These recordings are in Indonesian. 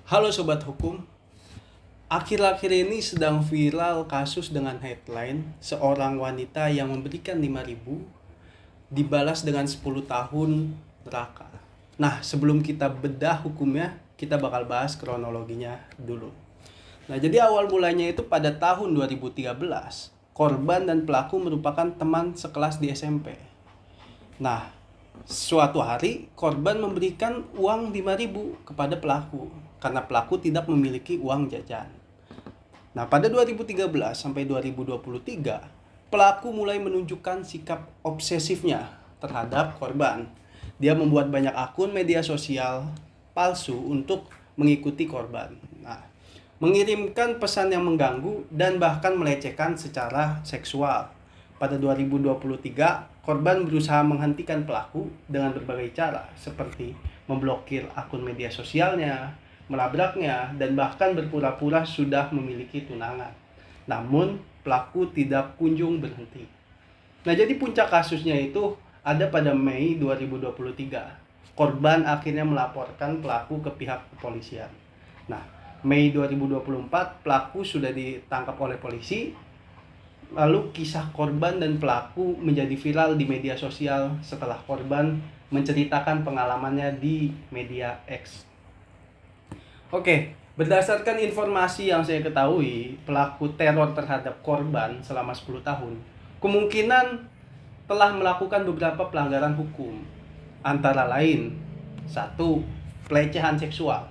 Halo Sobat Hukum, akhir-akhir ini sedang viral kasus dengan headline seorang wanita yang memberikan 5.000 dibalas dengan 10 tahun neraka. Nah, sebelum kita bedah hukumnya, kita bakal bahas kronologinya dulu. Nah, jadi awal mulanya itu pada tahun 2013, korban dan pelaku merupakan teman sekelas di SMP. Nah, suatu hari korban memberikan uang 5.000 kepada pelaku karena pelaku tidak memiliki uang jajan. Nah, pada 2013 sampai 2023, pelaku mulai menunjukkan sikap obsesifnya terhadap korban. Dia membuat banyak akun media sosial palsu untuk mengikuti korban. Nah, mengirimkan pesan yang mengganggu dan bahkan melecehkan secara seksual. Pada 2023, korban berusaha menghentikan pelaku dengan berbagai cara seperti memblokir akun media sosialnya, melabraknya, dan bahkan berpura-pura sudah memiliki tunangan. Namun, pelaku tidak kunjung berhenti. Nah, jadi puncak kasusnya itu ada pada Mei 2023. Korban akhirnya melaporkan pelaku ke pihak kepolisian. Nah, Mei 2024, pelaku sudah ditangkap oleh polisi. Lalu kisah korban dan pelaku menjadi viral di media sosial setelah korban menceritakan pengalamannya di media X. Oke, berdasarkan informasi yang saya ketahui, pelaku teror terhadap korban selama 10 tahun kemungkinan telah melakukan beberapa pelanggaran hukum. Antara lain, 1. Pelecehan seksual.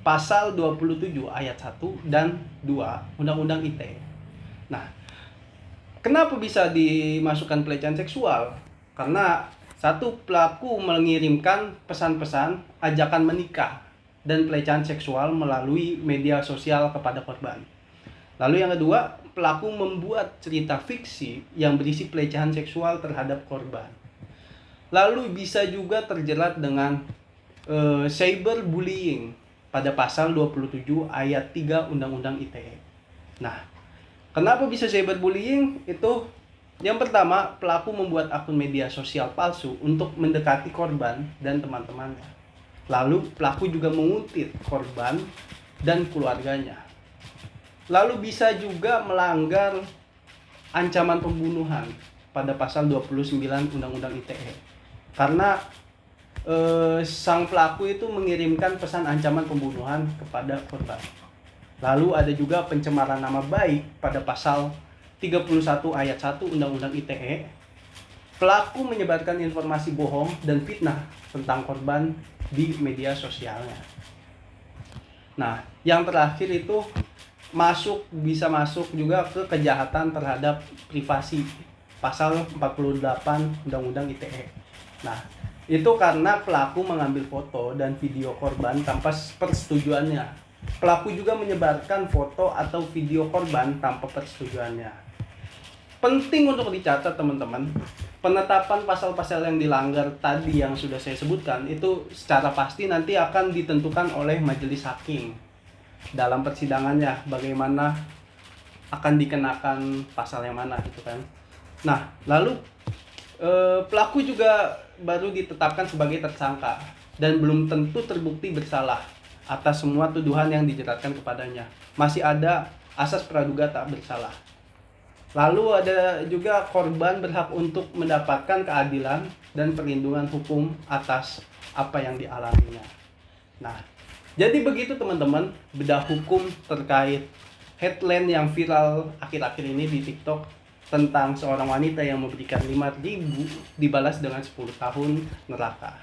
Pasal 27 ayat 1 dan 2 Undang-Undang ITE. Nah, kenapa bisa dimasukkan pelecehan seksual? Karena satu, pelaku mengirimkan pesan-pesan ajakan menikah dan pelecehan seksual melalui media sosial kepada korban. Lalu yang kedua, pelaku membuat cerita fiksi yang berisi pelecehan seksual terhadap korban. Lalu bisa juga terjerat dengan cyberbullying pada pasal 27 ayat 3 Undang-Undang ITE. Nah, kenapa bisa cyberbullying? Itu yang pertama, pelaku membuat akun media sosial palsu untuk mendekati korban dan teman-temannya. Lalu pelaku juga menguntit korban dan keluarganya. Lalu bisa juga melanggar ancaman pembunuhan pada pasal 29 Undang-Undang ITE. Karena sang pelaku itu mengirimkan pesan ancaman pembunuhan kepada korban. Lalu ada juga pencemaran nama baik pada pasal 31 ayat 1 Undang-Undang ITE. Pelaku menyebarkan informasi bohong dan fitnah tentang korban di media sosialnya. Nah, yang terakhir itu bisa masuk juga ke kejahatan terhadap privasi. Pasal 48 Undang-Undang ITE. Nah, itu karena pelaku mengambil foto dan video korban tanpa persetujuannya. Pelaku juga menyebarkan foto atau video korban tanpa persetujuannya. Penting untuk dicatat teman-teman, penetapan pasal-pasal yang dilanggar tadi yang sudah saya sebutkan itu secara pasti nanti akan ditentukan oleh majelis hakim dalam persidangannya, bagaimana akan dikenakan pasal yang mana gitu kan. Nah, lalu pelaku juga baru ditetapkan sebagai tersangka dan belum tentu terbukti bersalah atas semua tuduhan yang dijeratkan kepadanya. Masih ada asas praduga tak bersalah. Lalu ada juga korban berhak untuk mendapatkan keadilan dan perlindungan hukum atas apa yang dialaminya. Nah, jadi begitu teman-teman bedah hukum terkait headline yang viral akhir-akhir ini di TikTok tentang seorang wanita yang memberikan 5.000 dibalas dengan 10 tahun neraka.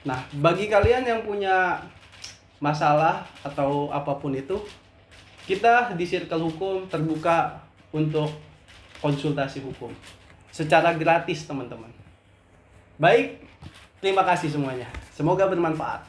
Nah, bagi kalian yang punya masalah atau apapun itu, kita di Circle Hukum terbuka untuk konsultasi hukum secara gratis teman-teman. Baik, terima kasih semuanya. Semoga bermanfaat.